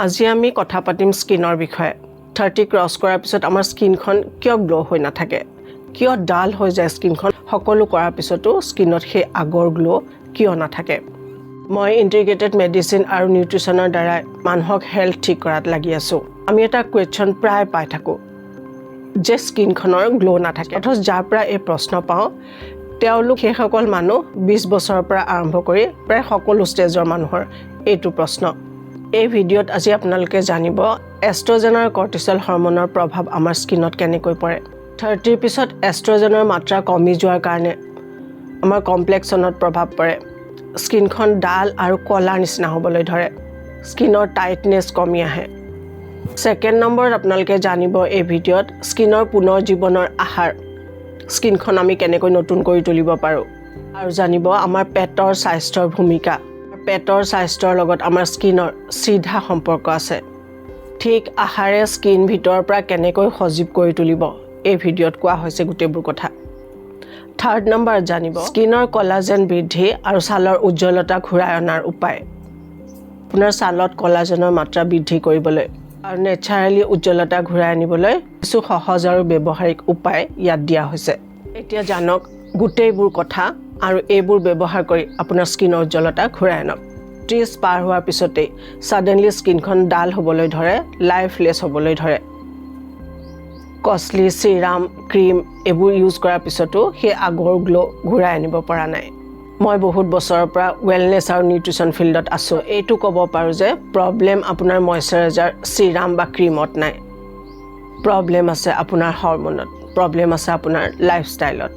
আজি আমি কথা পাতিম স্কিনৰ বিষয়ে 30 ক্ৰছ কৰাৰ পিছত আমাৰ স্কিনখন কিয় গ্লো হৈ নাথাকে কিয় ডাল হৈ যায় স্কিনখন সকলো কৰাৰ পিছতো স্কিনত সেই আগৰ গ্লো কিয় নাথাকে মই ইন্টিগ্ৰেটেড মেডিচিন আৰু নিউট্ৰিচনৰ দ্বাৰা মানুহক হেল্থ ঠিক কৰাত লাগি আছো আমি এটা কোৱেশ্চন প্ৰায় পাই থাকো যে স্কিনখনৰ গ্লো নাথাকে অথচ যাৰ পৰা এই প্ৰশ্ন পাওঁ তেওঁলোক সেই সকল মানুহ 20 বছৰৰ পৰা আৰম্ভ কৰি প্ৰায় সকলো ষ্টেজৰ মানুহৰ এইটো প্ৰশ্ন এই ভিডিঅ'ত আজি আপোনালোকে জানিব এষ্ট্ৰজেন আৰু কৰ্টিসল হৰমনৰ প্ৰভাৱ আমাৰ স্কিনত কেনেকৈ পৰে 30 পিছত এষ্ট্ৰজেনৰ মাত্ৰা কমি যোৱাৰ কাৰণে আমাৰ কমপ্লেক্সনত প্ৰভাৱ পৰে স্কিনখন ডাল আৰু কলা নিচিনা হ'বলৈ ধৰে স্কিনৰ টাইটনেছ কমি আহে সেকেন্ড নম্বৰত আপোনালোকে জানিব এই ভিডিঅ'ত স্কিনৰ পুনৰ জীৱনৰ আহাৰ স্কিনখন আমি কেনেকৈ নতুন কৰি তুলিব পাৰো আৰু জানিব আমাৰ পেটৰ স্বাস্থ্যৰ ভূমিকা পেটৰ স্বাস্থ্যৰ লগত আমাৰ স্কিনৰ সিধা সম্পৰ্ক আছে ঠিক আহাৰে স্কিন ভিতৰৰ পৰা কেনেকৈ সজীৱ কৰি তুলিব এই ভিডিঅ'ত কোৱা হৈছে গুটেবোৰ কথা থাৰ্ড নম্বৰ জানিব স্কিনৰ কোলাজেন বৃদ্ধি আৰু ছালৰ উজ্জ্বলতা ঘূৰাই অনাৰ উপায় আপোনাৰ ছালত কোলাজেনৰ মাত্ৰা বৃদ্ধি কৰিবলৈ আৰু নেচাৰেলি উজ্জ্বলতা ঘূৰাই আনিবলৈ কিছু সহজ আৰু ব্যৱহাৰিক উপায় ইয়াত দিয়া হৈছে এতিয়া জানক গুটেবোৰ কথা আৰু এইবোৰ ব্যৱহাৰ কৰি আপোনাৰ স্কিনৰ উজ্জ্বলতা ঘূৰাই আনক 30 পাৰ হোৱাৰ পিছতে সাডেনলি স্কিনখন ডাল হ'বলৈ ধৰে লাইফলেছ হ'বলৈ ধৰে কষ্টলি সিৰাম ক্ৰীম এইবোৰ ইউজ কৰাৰ পিছতো সেই আগৰ গ্লো ঘূৰাই আনিব পৰা নাই মই বহুত বছৰৰ পৰা ৱেলনেছ আৰু নিউট্ৰিচন ফিল্ডত আছো এইটো ক'ব পাৰো যে প্ৰবলেম আপোনাৰ ময়শ্চাৰাইজাৰ সিৰাম বা ক্ৰীমত নাই প্ৰবলেম আছে আপোনাৰ হৰমনত প্ৰবলেম আছে আপোনাৰ লাইফষ্টাইলত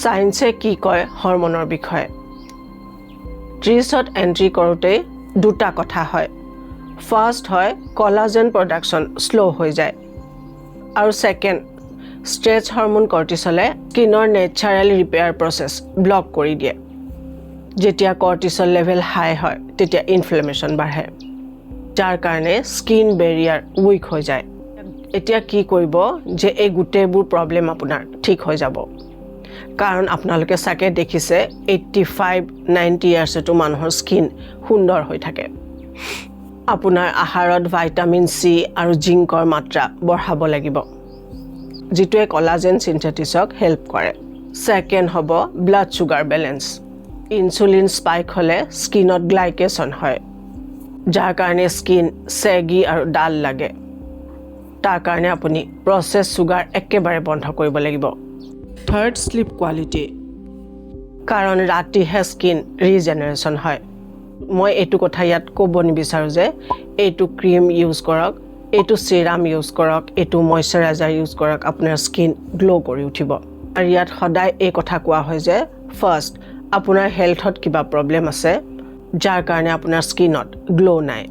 সায়েন্সে কি কয় হৰমনৰ বিষয়ে 30ত এন্ট্ৰি কৰোতে দুটা কথা হয় ফাৰ্স্ট হয় কোলাজেন প্ৰডাকশন স্লো হৈ যায় আৰু সেকেন্ড ষ্ট্ৰেচ হৰমন কৰ্টিসলে স্কিনৰ নেচাৰেল ৰিপেয়াৰ প্ৰসেস ব্লক কৰি দিয়ে যেতিয়া কৰ্টিসল লেভেল হাই হয় তেতিয়া ইনফ্লেমেশন বাঢ়ে যাৰ কাৰণে স্কিন বেৰিয়াৰ উইক হৈ যায় এতিয়া কি কৰিব যে এই গুটেবোৰ প্ৰবলেম আপোনাৰ ঠিক হৈ যাব কাৰণ আপোনালোকে সাকে দেখিছে 85-90 ইয়াৰ্ছটো মানুহৰ স্কিন সুন্দৰ হৈ থাকে আপোনাৰ আহাৰত ভিটামিন সি আৰু জিংকৰ মাত্ৰা বঢ়াব লাগিব যিটোৱে কোলাজেন সিনথেটিছক হেল্প কৰে সেকেন্ড হ'ব blood sugar balance insulin spike হলে স্কিনত গ্লাইকেশন হয় যাৰ কাৰণে স্কিন সেগি আৰু ডাল লাগে তাৰ কাৰণে আপুনি প্ৰসেস সুগাৰ একেবাৰে বন্ধ কৰিব লাগিব থাৰ্ড স্লিপ কোৱালিটি কাৰণ ৰাতিহে স্কিন ৰিজেনাৰেশন হয় মই এইটো কথা ইয়াত ক'ব নিবিচাৰো যে এইটো ক্ৰীম ইউজ কৰক এইটো সিৰাম ইউজ কৰক এইটো ময়শ্চাৰাইজাৰ ইউজ কৰক আপোনাৰ স্কিন গ্লো কৰি উঠিব আৰু ইয়াত সদায় এই কথা কোৱা হয় যে ফাৰ্স্ট আপোনাৰ হেলথত কিবা প্ৰবলেম আছে যাৰ কাৰণে আপোনাৰ স্কিনত গ্লো নাই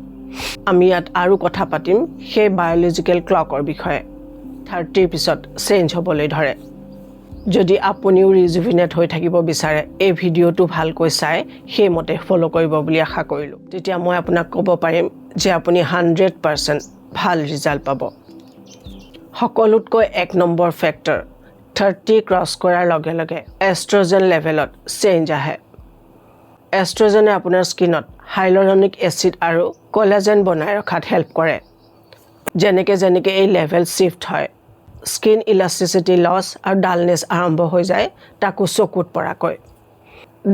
আমি ইয়াত আৰু কথা পাতিম সেই বায়োলজিক্যাল ক্লকৰ বিষয়ে 30 পিছত চেঞ্জ হ'বলৈ ধৰে যদি আপুনিও ৰিজুভিনেট হৈ থাকিব বিচাৰে এই ভিডিঅ'টো ভালকৈ চাই সেইমতে ফলো কৰিব বুলি আশা কৰিলো তেতিয়া মই আপোনাক ক'ব পাৰিম যে আপুনি 100% ভাল ৰিজাল্ট পাব সকলোতকৈ এক নম্বৰ ফেক্টৰ 30 ক্ৰছ কৰাৰ লগে লগে এষ্ট্ৰজেন লেভেলত চেঞ্জ আহে এষ্ট্ৰজেনে আপোনাৰ স্কিনত হাইলুৰনিক এসিড আৰু কোলাজেন বনাই ৰখাত হেল্প কৰে যেনেকৈ এই লেভেল শিফট হয় স্কিন ইলাষ্টিচিটি লছ আৰু ডালনেছ আৰম্ভ হৈ যায় তাকো চকুত পৰাকৈ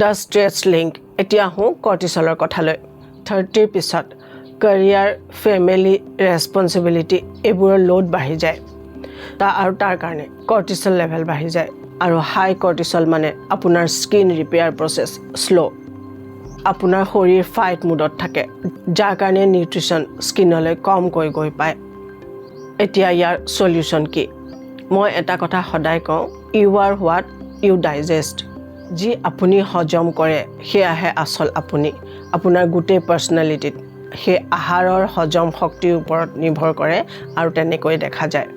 দ্য ষ্ট্ৰেচ লিংক এতিয়া আহোঁ কৰ্টিসলৰ কথালৈ 30 পিছত কেৰিয়াৰ ফেমিলি ৰেছপন্সিবিলিটি এইবোৰৰ লোড বাঢ়ি যায় তাৰ কাৰণে কৰ্টিসল লেভেল বাঢ়ি যায় আৰু হাই কৰ্টিসল মানে আপোনাৰ স্কিন ৰিপেয়াৰ প্ৰসেস স্লো আপোনাৰ শৰীৰ ফাইট মুডত থাকে যাৰ কাৰণে নিউট্ৰিচন স্কিনলৈ কমকৈ গৈ পায় এতিয়া ইয়াৰ সলিউশন কি মই এটা কথা সদায় কওঁ you are what you digest যি আপুনি হজম কৰে সেয়াহে আচল আপুনি আপোনাৰ গোটেই পাৰ্চনেলিটিত সেই আহাৰৰ হজম শক্তিৰ ওপৰত নিৰ্ভৰ কৰে আৰু তেনেকৈ দেখা যায়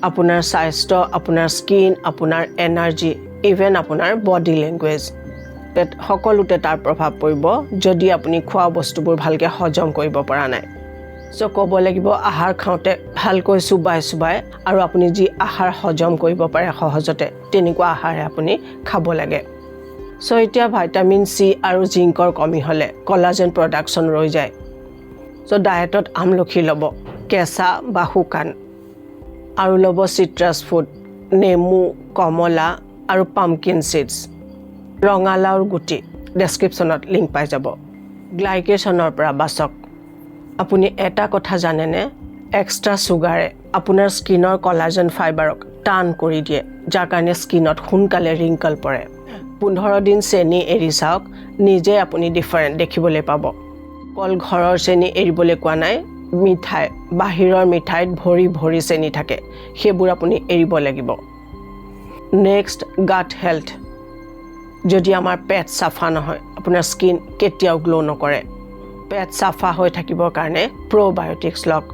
আপোনাৰ স্বাস্থ্য আপোনাৰ স্কিন আপোনাৰ এনাৰ্জি ইভেন আপোনাৰ বডি লেংগুৱেজ সকলোতে তাৰ প্ৰভাৱ পৰিব যদি আপুনি খোৱা বস্তুবোৰ ভালকৈ হজম কৰিব পৰা নাই সো ক'ব লাগিব আহাৰ খাওঁতে ভালকৈ চুবাই আৰু আপুনি যি আহাৰ হজম কৰিব পাৰে সহজতে তেনেকুৱা আহাৰহে আপুনি খাব লাগে সো এতিয়া ভিটামিন সি আৰু জিংকৰ কমি হ'লে কোলাজেন প্ৰডাকশন ৰৈ যায় সো ডায়েটত আমলখি ল'ব কেঁচা বা শুকান আৰু ল'ব চিট্ৰাছ ফুড নেমু কমলা আৰু পাম্পকিন চিডছ ৰঙালাওৰ গুটি ডেছক্ৰিপশ্যনত লিংক পাই যাব গ্লাইকেশ্যনৰ পৰা বাচক আপুনি এটা কথা জানেনে এক্সট্ৰা চুগাৰে আপোনাৰ স্কিনৰ কলাজেন ফাইবাৰক টান কৰি দিয়ে যাৰ কাৰণে স্কিনত সোনকালে ৰিংকল পৰে 15 দিন চেনি এৰি চাওক নিজে আপুনি ডিফাৰেণ্ট দেখিবলৈ পাব কল ঘৰৰ চেনি এৰিবলৈ কোৱা নাই মিঠাই বাহিৰৰ মিঠাইত ভৰি ভৰি চেনি থাকে সেইবোৰ আপুনি এৰিব লাগিব নেক্সট গাট হেল্থ যদি আমাৰ পেট সাফা নহয় আপোনাৰ স্কিন কেতিয়াও গ্লো নকৰে পেট সাফা হৈ থাকিবৰ কাৰণে প্ৰ'বায়'টিক্স লওক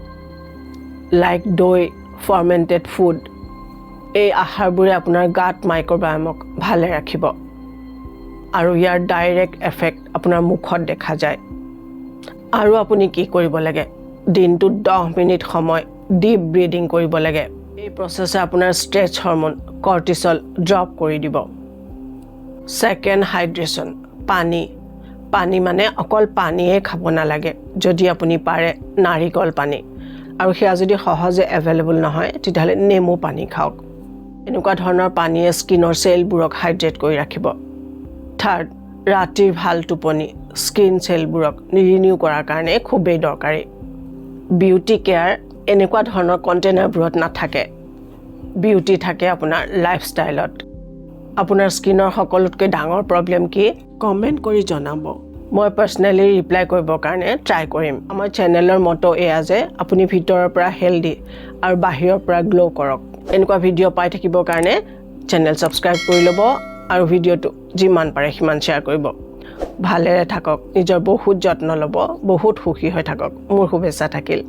লাইক দৈ ফাৰ্মেণ্টেড ফুড এই আহাৰবোৰে আপোনাৰ গাট মাইক্ৰ'বায়'মক ভালে ৰাখিব আৰু ইয়াৰ ডাইৰেক্ট এফেক্ট আপোনাৰ মুখত দেখা যায় আৰু আপুনি কি কৰিব লাগে দিনটোত 10 মিনিট সময় ডিপ ব্ৰিডিং কৰিব লাগে এই প্ৰচেছে আপোনাৰ ষ্ট্ৰেছ হৰম'ন কৰ্টিসল ড্ৰপ কৰি দিব সেকেন্ড হাইড্ৰেশ্যন পানী মানে অকল পানীয়ে খাব নালাগে যদি আপুনি পাৰে নাৰিকল পানী আৰু সেয়া যদি সহজে এভেইলেবল নহয় তেতিয়াহ'লে নেমু পানী খাওক এনেকুৱা ধৰণৰ পানীয়ে স্কিনৰ চেলবোৰক হাইড্ৰেট কৰি ৰাখিব থাৰ্ড ৰাতিৰ ভাল টোপনি স্কিন চেলবোৰক ৰিনিউ কৰাৰ কাৰণে খুবেই দৰকাৰী বিউটি কেয়াৰ এনেকুৱা ধৰণৰ কণ্টেইনাৰবোৰত নাথাকে বিউটি থাকে আপোনাৰ লাইফষ্টাইলত আপোনাৰ স্কিনৰ সকলোতকৈ ডাঙৰ প্ৰব্লেম কি কমেণ্ট কৰি জনাব মই পাৰ্চনেলি ৰিপ্লাই কৰিবৰ কাৰণে ট্ৰাই কৰিম আমাৰ চেনেলৰ মটো এয়া যে আপুনি ভিতৰৰ পৰা হেল্ডি আৰু বাহিৰৰ পৰা গ্লো কৰক এনেকুৱা ভিডিঅ' পাই থাকিবৰ কাৰণে চেনেল ছাবস্ক্ৰাইব কৰি ল'ব আৰু ভিডিঅ'টো যিমান পাৰে সিমান শ্বেয়াৰ কৰিব ভালেৰে থাকক নিজৰ বহুত যত্ন ল'ব বহুত সুখী হৈ থাকক মোৰ শুভেচ্ছা থাকিল